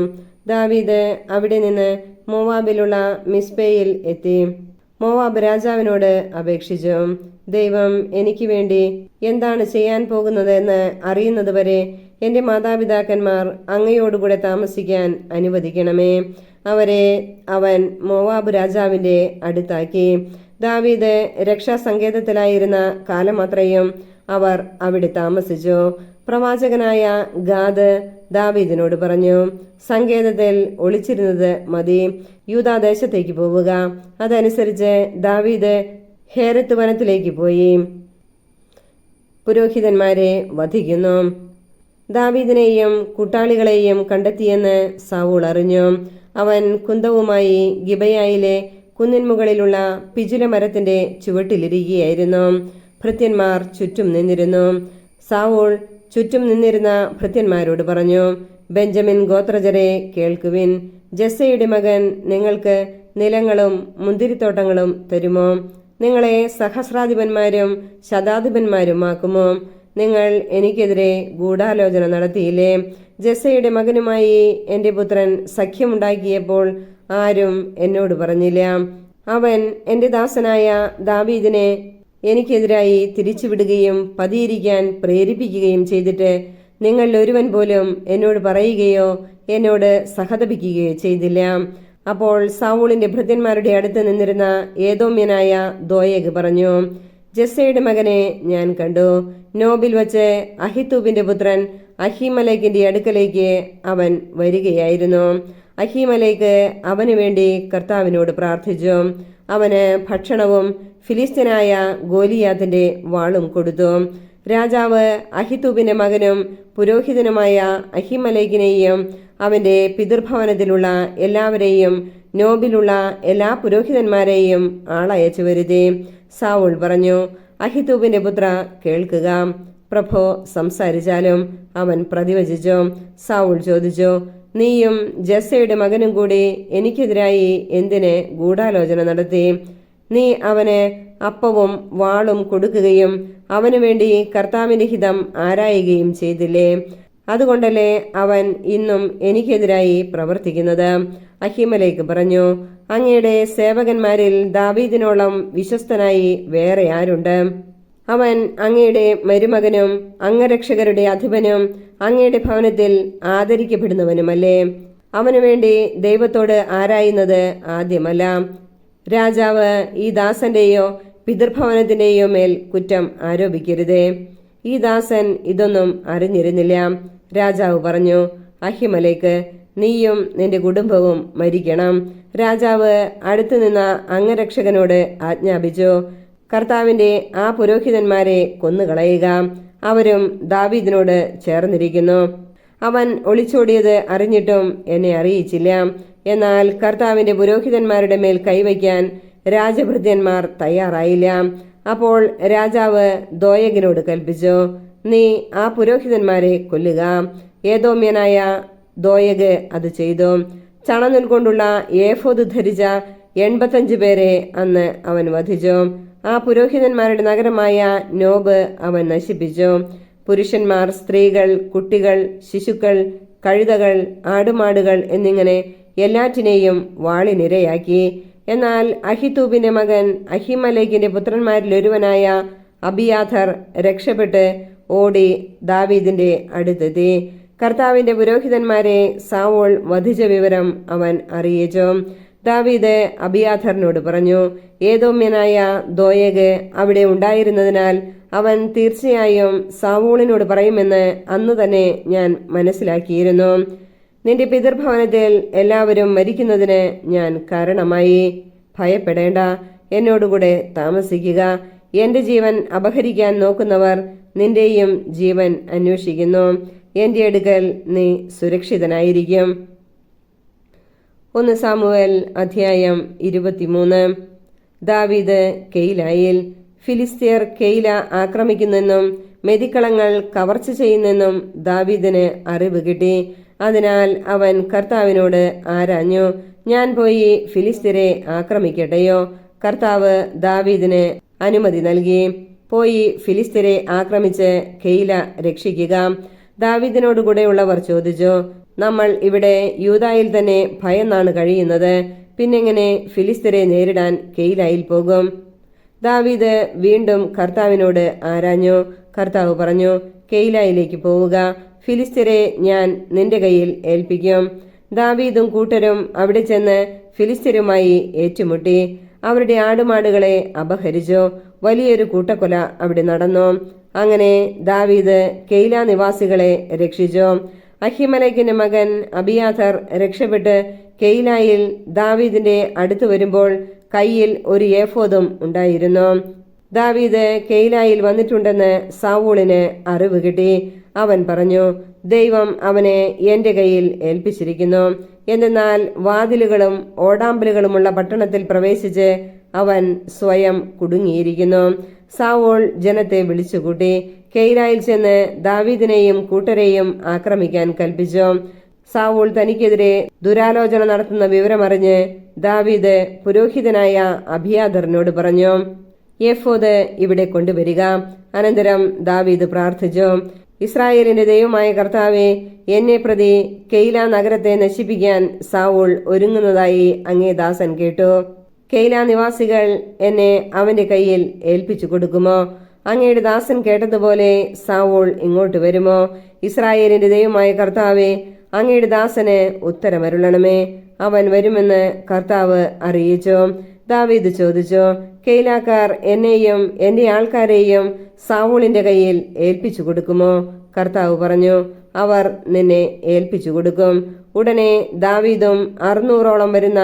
ദാവീദ് അവിടെ നിന്ന് മോവാബിലുള്ള മിസ്പയിൽ എത്തി. മോവാബ് രാജാവിനോട് അപേക്ഷിച്ചു, ദൈവം എനിക്ക് വേണ്ടി എന്താണ് ചെയ്യാൻ പോകുന്നതെന്ന് അറിയുന്നതുവരെ എന്റെ മാതാപിതാക്കന്മാർ അങ്ങയോടുകൂടെ താമസിക്കാൻ അനുവദിക്കണമേ. അവരെ അവൻ മോവാബ് രാജാവിന്റെ അടുത്താക്കി. ദാവീദ് രക്ഷാസങ്കേതത്തിലായിരുന്ന കാലമത്രയും അവർ അവിടെ താമസിച്ചു. പ്രവാചകനായ ഗാദ് ദാവീദിനോട് പറഞ്ഞു, സങ്കേതത്തിൽ ഒളിച്ചിരുന്നത് മതി, യൂദാദേശത്തേക്ക് പോവുക. അതനുസരിച്ച് ദാവീദ് ഹേരത്ത് വനത്തിലേക്ക് പോയി പുരോഹിതന്മാരെ വധിക്കുന്നു. ദാവീദിനെയും കൂട്ടാളികളെയും കണ്ടെത്തിയെന്ന് സാവൂൾ അറിഞ്ഞു. അവൻ കുന്തവുമായി ഗിബയായിലെ കുന്നിൻമുകളിലുള്ള പിചുല മരത്തിന്റെ ചുവട്ടിലിരിക്കുകയായിരുന്നു. ഭൃത്യന്മാർ ചുറ്റും നിന്നിരുന്നു. സാവൂൾ ചുറ്റും നിന്നിരുന്ന ഭൃത്യന്മാരോട് പറഞ്ഞു, ബെഞ്ചമിൻ ഗോത്രജരെ കേൾക്കുവിൻ. ജസ്സയുടെ മകൻ നിങ്ങൾക്ക് നിലങ്ങളും മുന്തിരിത്തോട്ടങ്ങളും തരുമോ? നിങ്ങളെ സഹസ്രാധിപന്മാരും ശതാധിപന്മാരുമാക്കുമോ? നിങ്ങൾ എനിക്കെതിരെ ഗൂഢാലോചന നടത്തിയില്ലേ? ജസ്സയുടെ മകനുമായി എന്റെ പുത്രൻ സഖ്യമുണ്ടാക്കിയപ്പോൾ ആരും എന്നോട് പറഞ്ഞില്ല. അവൻ എന്റെ ദാസനായ ദാവീദിനെ എനിക്കെതിരായി തിരിച്ചുവിടുകയും പതിയിരിക്കാൻ പ്രേരിപ്പിക്കുകയും ചെയ്തിട്ട് നിങ്ങളിൽ ഒരുവൻ പോലും എന്നോട് പറയുകയോ എന്നോട് സഹതപിക്കുകയോ ചെയ്തില്ല. അപ്പോൾ സാവൂളിന്റെ ഭൃത്യന്മാരുടെ അടുത്ത് നിന്നിരുന്ന ഏദോമ്യനായ ദോയേഗ് പറഞ്ഞു, ജസ്സയുടെ മകനെ ഞാൻ കണ്ടു. നോബിൽ വച്ച് അഹിത്തൂബിന്റെ പുത്രൻ അഹീമലേക്കിന്റെ അടുക്കലേക്ക് അവൻ വരികയായിരുന്നു. അഹീമലേക്ക് അവന് വേണ്ടി കർത്താവിനോട് പ്രാർത്ഥിച്ചു. അവന് ഭക്ഷണവും ഫിലിസ്ത്യനായ ഗോലിയാത്തിന്റെ വാളും കൊടുത്തു. രാജാവ് അഹിത്തൂബിന്റെ മകനും പുരോഹിതനുമായ അഹിമലേക്കിനെയും അവന്റെ പിതൃഭവനത്തിലുള്ള എല്ലാവരെയും നോബിലുള്ള എല്ലാ പുരോഹിതന്മാരെയും ആളയച്ചു വരുത്തി. സാവൂൾ പറഞ്ഞു, അഹിത്തൂബിന്റെ പുത്ര കേൾക്കുക. പ്രഭോ സംസാരിച്ചാലും. അവൻ പ്രതിവചിച്ചു. സാവൂൾ ചോദിച്ചു, നീയും ജസ്സയുടെ മകനും കൂടി എനിക്കെതിരായി എന്തിന് ഗൂഢാലോചന നടത്തി? നീ അവന് അപ്പവും വാളും കൊടുക്കുകയും അവനു വേണ്ടി കർത്താവിന്റെ ഹിതം ആരായുകയും ചെയ്തില്ലേ? അതുകൊണ്ടല്ലേ അവൻ ഇന്നും എനിക്കെതിരായി പ്രവർത്തിക്കുന്നത്? അഹീമലേക്ക് പറഞ്ഞു, അങ്ങയുടെ സേവകന്മാരിൽ ദാവീദിനോളം വിശ്വസ്തനായി വേറെ ആരുണ്ട്? അവൻ അങ്ങയുടെ മരുമകനും അംഗരക്ഷകരുടെ അധിപനും അങ്ങയുടെ ഭവനത്തിൽ ആദരിക്കപ്പെടുന്നവനുമല്ലേ? അവനു വേണ്ടി ദൈവത്തോട് ആരായുന്നത് ആദ്യമല്ല. രാജാവ് ഈ ദാസന്റെയോ പിതൃഭവനത്തിന്റെയോ മേൽ കുറ്റം ആരോപിക്കരുതേ. ഈ ദാസൻ ഇതൊന്നും അറിഞ്ഞിരുന്നില്ല. രാജാവ് പറഞ്ഞു, അഹിമലേക്ക്, നീയും നിന്റെ കുടുംബവും മരിക്കണം. രാജാവ് അടുത്തുനിന്ന അംഗരക്ഷകനോട് ആജ്ഞാപിച്ചു, കർത്താവിന്റെ ആ പുരോഹിതന്മാരെ കൊന്നുകളയുക. അവരും ദാവീദിനോട് ചേർന്നിരിക്കുന്നു. അവൻ ഒളിച്ചോടിയത് അറിഞ്ഞിട്ടും എന്നെ അറിയിച്ചില്ല. എന്നാൽ കർത്താവിന്റെ പുരോഹിതന്മാരുടെ മേൽ കൈവയ്ക്കാൻ രാജഭൃത്യന്മാർ തയ്യാറായില്ല. അപ്പോൾ രാജാവ് ദോയഗിനോട് കൽപ്പിച്ചു, നീ ആ പുരോഹിതന്മാരെ കൊല്ലുക. ഏദോമ്യനായ ദോയഗ് അത് ചെയ്തു. ചണനൂൽ കൊണ്ടുള്ള ഏഫോദ് ധരിച്ച 85 പേരെ അന്ന് അവൻ വധിച്ചു. ആ പുരോഹിതന്മാരുടെ നഗരമായ നോബ് അവൻ നശിപ്പിച്ചു. പുരുഷന്മാർ, സ്ത്രീകൾ, കുട്ടികൾ, ശിശുക്കൾ, കഴുതകൾ, ആടുമാടുകൾ എന്നിങ്ങനെ എല്ലാറ്റിനെയും വാളിനിരയാക്കി. എന്നാൽ അഹിത്തൂബിന്റെ മകൻ അഹിമലേക്കിന്റെ പുത്രന്മാരിലൊരുവനായ അബിയാഥർ രക്ഷപ്പെട്ട് ഓടി ദാവീദിന്റെ അടുത്തെത്തി. കർത്താവിന്റെ പുരോഹിതന്മാരെ സാവൂൾ വധിച്ച വിവരം അവൻ അറിയിച്ചു. ദാവീദ് അബിയാഥറിനോട് പറഞ്ഞു, ഏദോമ്യനായ ദോയഗ് അവിടെ ഉണ്ടായിരുന്നതിനാൽ അവൻ തീർച്ചയായും സാവൂളിനോട് പറയുമെന്ന് അന്ന് തന്നെ ഞാൻ മനസ്സിലാക്കിയിരുന്നു. നിന്റെ പിതൃഭവനത്തിൽ എല്ലാവരും മരിക്കുന്നതിന് ഞാൻ കാരണമായി. ഭയപ്പെടേണ്ട, എന്നോടുകൂടെ താമസിക്കുക. എന്റെ ജീവൻ അപഹരിക്കാൻ നോക്കുന്നവർ നിന്റെയും ജീവൻ അന്വേഷിക്കുന്നു. എന്റെ അടുക്കൽ നീ സുരക്ഷിതനായിരിക്കും. 1 സാമുവേൽ അധ്യായം 23. ദാവീദ് കെയിലായിൽ. ഫിലിസ്തീയർ കെയില ആക്രമിക്കുന്നെന്നും മെതിക്കളങ്ങൾ കവർച്ച ചെയ്യുന്നെന്നും ദാവീദിന് അറിവ് കിട്ടി. അതിനാൽ അവൻ കർത്താവിനോട് ആരാഞ്ഞു, ഞാൻ പോയി ഫിലിസ്തീയരെ ആക്രമിക്കട്ടെയോ? കർത്താവ് ദാവീദിന് അനുമതി നൽകി. പോയി ഫിലിസ്തീയരെ ആക്രമിച്ച് കെയില രക്ഷിക്കുക. ദാവീദിനോടുകൂടെയുള്ളവർ ചോദിച്ചു, നമ്മൾ ഇവിടെ യൂദായിൽ തന്നെ ഭയന്നാണ് കഴിയുന്നത്, പിന്നെങ്ങനെ ഫിലിസ്തീയരെ നേരിടാൻ കെയിലായിൽ പോകും? ദാവീദ് വീണ്ടും കർത്താവിനോട് ആരാഞ്ഞു. കർത്താവ് പറഞ്ഞു, കെയിലായിലേക്ക് പോവുക, ഫിലിസ്തീയരെ ഞാൻ നിന്റെ കയ്യിൽ ഏൽപ്പിക്കും. ദാവീദും കൂട്ടരും അവിടെ ചെന്ന് ഫിലിസ്തീയരുമായി ഏറ്റുമുട്ടി. അവരുടെ ആടുമാടുകളെ അപഹരിച്ചു. വലിയൊരു കൂട്ടക്കൊല അവിടെ നടന്നു. അങ്ങനെ ദാവീദ് കെയില നിവാസികളെ രക്ഷിച്ചു. അഹിമലേക്കിന്റെ മകൻ അബിയാഥർ രക്ഷപ്പെട്ട് കെയിലായിൽ ദാവീദിന്റെ അടുത്ത് വരുമ്പോൾ കയ്യിൽ ഒരു ഏഫോദും ഉണ്ടായിരുന്നു. ദാവീദ് കെയിലായിൽ വന്നിട്ടുണ്ടെന്ന് സാവൂളിന് അറിവ് കിട്ടി. അവൻ പറഞ്ഞു, ദൈവം അവനെ എന്റെ കയ്യിൽ ഏൽപ്പിച്ചിരിക്കുന്നു. എന്തെന്നാൽ വാതിലുകളും ഓടാമ്പലുകളുമുള്ള പട്ടണത്തിൽ പ്രവേശിച്ച് അവൻ സ്വയം കുടുങ്ങിയിരിക്കുന്നു. സാവൂൾ ജനത്തെ വിളിച്ചുകൂട്ടി കെയിലായിൽ ചെന്ന് ദാവീദിനെയും കൂട്ടരെയും ആക്രമിക്കാൻ കൽപ്പിച്ചു. സാവൂൾ തനിക്കെതിരെ ദുരാലോചന നടത്തുന്ന വിവരമറിഞ്ഞ് ദാവീദ് പുരോഹിതനായ അബിയാഥറിനോട് പറഞ്ഞു, ഏഫോദ് ഇവിടെ കൊണ്ടുവരിക. അനന്തരം ദാവീദ് പ്രാർത്ഥിച്ചു, ഇസ്രായേലിന്റെ ദൈവമായ കർത്താവെ, എന്നെ പ്രതി കെയില നഗരത്തെ നശിപ്പിക്കാൻ സാവൂൾ ഒരുങ്ങുന്നതായി അങ്ങേ ദാസൻ കേട്ടു. കെയില നിവാസികൾ എന്നെ അവന്റെ കയ്യിൽ ഏൽപ്പിച്ചു കൊടുക്കുമോ? അങ്ങയുടെ ദാസൻ കേട്ടതുപോലെ സാവൂൾ ഇങ്ങോട്ട് വരുമോ? ഇസ്രായേലിന്റെ ദൈവമായ കർത്താവെ, അങ്ങയുടെ ദാസന് ഉത്തരമരുളണമേ. അവൻ വരുമെന്ന് കർത്താവ് അറിയിച്ചു. ദാവീദ് ചോദിച്ചു, കെയിലാക്കാർ എന്നെയും എന്റെ ആൾക്കാരെയും സാവൂളിന്റെ കയ്യിൽ ഏൽപ്പിച്ചു കൊടുക്കുമോ? കർത്താവ് പറഞ്ഞു, അവർ നിന്നെ ഏൽപ്പിച്ചു കൊടുക്കും. ഉടനെ ദാവീദും 600ഓളം വരുന്ന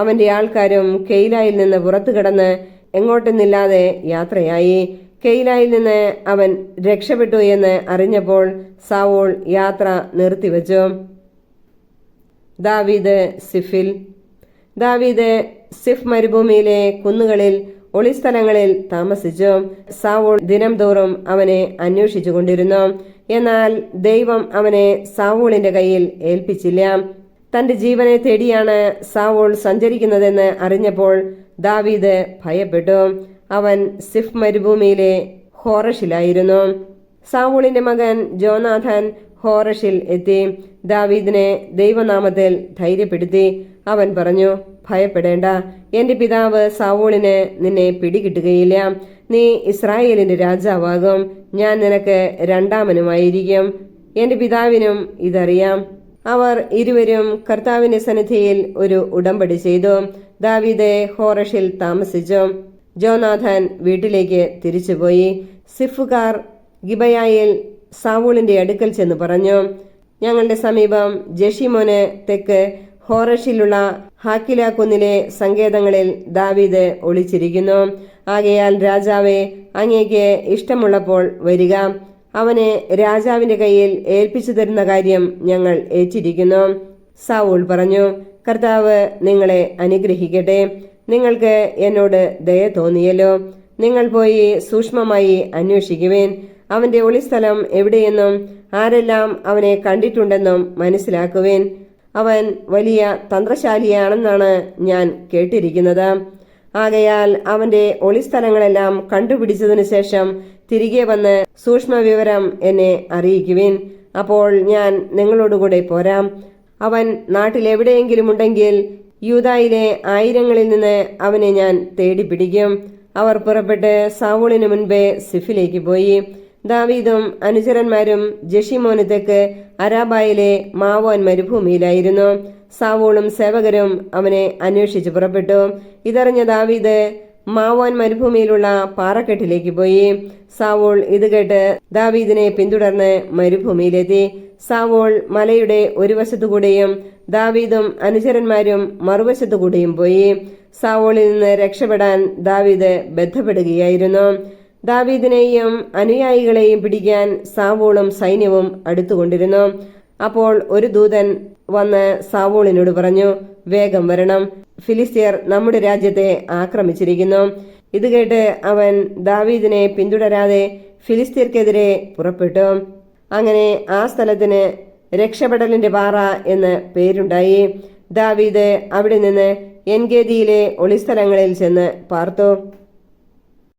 അവന്റെ ആൾക്കാരും കെയിലായിൽ നിന്ന് പുറത്തു കടന്ന് എങ്ങോട്ടെന്നില്ലാതെ യാത്രയായി. കെയിലായിൽ നിന്ന് അവൻ രക്ഷപ്പെട്ടു എന്ന് അറിഞ്ഞപ്പോൾ സാവൂൾ യാത്ര നിർത്തിവച്ചു. ദാവീദ് സിഫിൽ. ദാവീദ് സിഫ് മരുഭൂമിയിലെ കുന്നുകളിൽ ഒളിസ്ഥലങ്ങളിൽ താമസിച്ചു. സാവൂൾ ദിനംതോറും അവനെ അന്വേഷിച്ചു കൊണ്ടിരുന്നു. എന്നാൽ ദൈവം അവനെ സാവൂളിന്റെ കയ്യിൽ ഏൽപ്പിച്ചില്ല. തന്റെ ജീവനെ തേടിയാണ് സാവൂൾ സഞ്ചരിക്കുന്നതെന്ന് അറിഞ്ഞപ്പോൾ ദാവീദ് ഭയപ്പെട്ടു. അവൻ സിഫ് മരുഭൂമിയിലെ ഹോറഷിലായിരുന്നു. സാവൂളിന്റെ മകൻ ജോനാഥൻ ഹോറഷിൽ എത്തി ദാവീദിനെ ദൈവനാമത്തിൽ ധൈര്യപ്പെടുത്തി. അവൻ പറഞ്ഞു, ഭയപ്പെടേണ്ട, എന്റെ പിതാവ് സാവൂളിന് നിന്നെ പിടികിട്ടുകയില്ല. നീ ഇസ്രായേലിന്റെ രാജാവാകും. ഞാൻ നിനക്ക് രണ്ടാമനുമായിരിക്കും. എന്റെ പിതാവിനും ഇതറിയാം. അവർ ഇരുവരും കർത്താവിന്റെ സന്നിധിയിൽ ഒരു ഉടമ്പടി ചെയ്തു. ദാവീദ് ഹോറഷിൽ താമസിച്ചു. ജോനാഥൻ വീട്ടിലേക്ക് തിരിച്ചുപോയി. സിഫുകാർ ഗിബയായിൽ സാവൂളിന്റെ അടുക്കൽ ചെന്ന് പറഞ്ഞു, ഞങ്ങളുടെ സമീപം ജഷിമോന് തെക്ക് ഹോറഷിലുള്ള ഹാക്കില കുന്നിലെ സങ്കേതങ്ങളിൽ ദാവീദ് ഒളിച്ചിരിക്കുന്നു. ആകയാൽ രാജാവെ, അങ്ങേക്ക് ഇഷ്ടമുള്ളപ്പോൾ വരിക. അവനെ രാജാവിന്റെ കയ്യിൽ ഏൽപ്പിച്ചു തരുന്ന കാര്യം ഞങ്ങൾ ഏറ്റിരിക്കുന്നു. സാവൂൾ പറഞ്ഞു, കർത്താവ് നിങ്ങളെ അനുഗ്രഹിക്കട്ടെ. നിങ്ങൾക്ക് എന്നോട് ദയ തോന്നിയല്ലോ. നിങ്ങൾ പോയി സൂക്ഷ്മമായി അന്വേഷിക്കുവേൻ. അവന്റെ ഒളിസ്ഥലം എവിടെയെന്നും ആരെല്ലാം അവനെ കണ്ടിട്ടുണ്ടെന്നും മനസ്സിലാക്കുവേൻ. അവൻ വലിയ തന്ത്രശാലിയാണെന്നാണ് ഞാൻ കേട്ടിരിക്കുന്നത്. ആകയാൽ അവന്റെ ഒളിസ്ഥലങ്ങളെല്ലാം കണ്ടുപിടിച്ചതിനു ശേഷം തിരികെ വന്ന് സൂക്ഷ്മ വിവരം എന്നെ അറിയിക്കുവിൻ. അപ്പോൾ ഞാൻ നിങ്ങളോടുകൂടെ പോരാം. അവൻ നാട്ടിലെവിടെയെങ്കിലും ഉണ്ടെങ്കിൽ യൂദായിലെ ആയിരങ്ങളിൽ നിന്ന് അവനെ ഞാൻ തേടിപ്പിടിക്കും. അവർ പുറപ്പെട്ട് സാവൂളിനു മുൻപേ സിഫിലേക്ക് പോയി. ദാവീദും അനുചരന്മാരും ജെഷിമോന് തെക്ക് അരാബായിലെ മാവോൻ മരുഭൂമിയിലായിരുന്നു. സാവൂളും സേവകരും അവനെ അന്വേഷിച്ച് പുറപ്പെട്ടു. ഇതറിഞ്ഞ ദാവീദ് മാവോൻ മരുഭൂമിയിലുള്ള പാറക്കെട്ടിലേക്ക് പോയി. സാവൂൾ ഇത് കേട്ട് ദാവീദിനെ പിന്തുടർന്ന് മരുഭൂമിയിലെത്തി. സാവൂൾ മലയുടെ ഒരു വശത്തുകൂടെയും ദാവീദും അനുചരന്മാരും മറുവശത്തുകൂടെയും പോയി. സാവൂളിൽ നിന്ന് രക്ഷപ്പെടാൻ ദാവീദ് ബന്ധപ്പെടുകയായിരുന്നു. ദാവീദിനെയും അനുയായികളെയും പിടിക്കാൻ സാവൂളും സൈന്യവും അടുത്തുകൊണ്ടിരുന്നു. അപ്പോൾ ഒരു ദൂതൻ വന്ന് സാവൂളിനോട് പറഞ്ഞു, വേഗം വരണം, ഫിലിസ്ത്യർ നമ്മുടെ രാജ്യത്തെ ആക്രമിച്ചിരിക്കുന്നു. ഇത് കേട്ട് അവൻ ദാവീദിനെ പിന്തുടരാതെ ഫിലിസ്ത്യർക്കെതിരെ പുറപ്പെട്ടു. അങ്ങനെ ആ സ്ഥലത്തിന് രക്ഷപ്പെടലിന്റെ പാറ എന്ന് പേരുണ്ടായി. ദാവീദ് അവിടെ നിന്ന് എൻഗേദിയിലെ ഒളിസ്ഥലങ്ങളിൽ ചെന്ന് പാർത്തു.